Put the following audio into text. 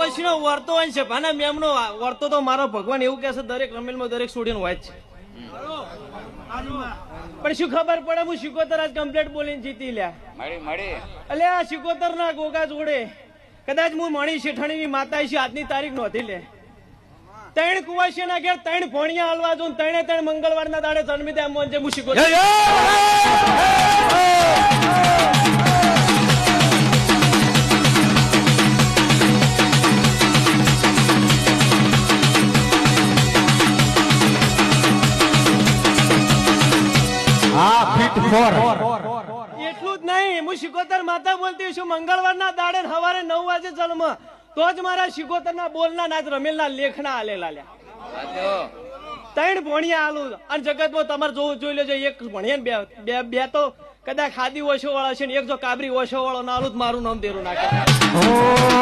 કુવાસી નો વર્તો હોય છે ભાના મેમ નો વર્તો તો મારો ભગવાન એવું કે છે દરેક રમેલમાં દરેક સ્ટુડન્ટ હોય છે પણ શું ખબર પડે હું શિકોતર આજ કમ્પ્લેટ બોલીને જીતી લ્યા એટલે આ શિકોતર ના ગોગા જોડે કદાચ હું મણી શેઠાણી ની માતા છે આજની તારીખ નોંધી લે ત્રણ કુવાસી ના ઘેર ત્રણ ભોણિયા હલવા જો ત્રણ મંગળવાર ના દાડે જન્મી દે મોન છે હું શિકોતર એટલું જ નહીં હું શિકોતર માતા બોલતી છું મંગળવાર ના દાડે સવારે 9 વાગે જન્મ તો જ મારા શિકોતર ના બોલના નાચ રમેલ ના લેખના આલેલા લ્યા ત્રણ ભોણિયા આલું અને જગતમાં તમારે જોવું જોઈ લેજો એક ભણિયા બે તો કદાચ ખાદી ઓછો વાળા છે ને એક જો કાબરી ઓછો વાળો ના આલું મારું નામ દેરું નાખે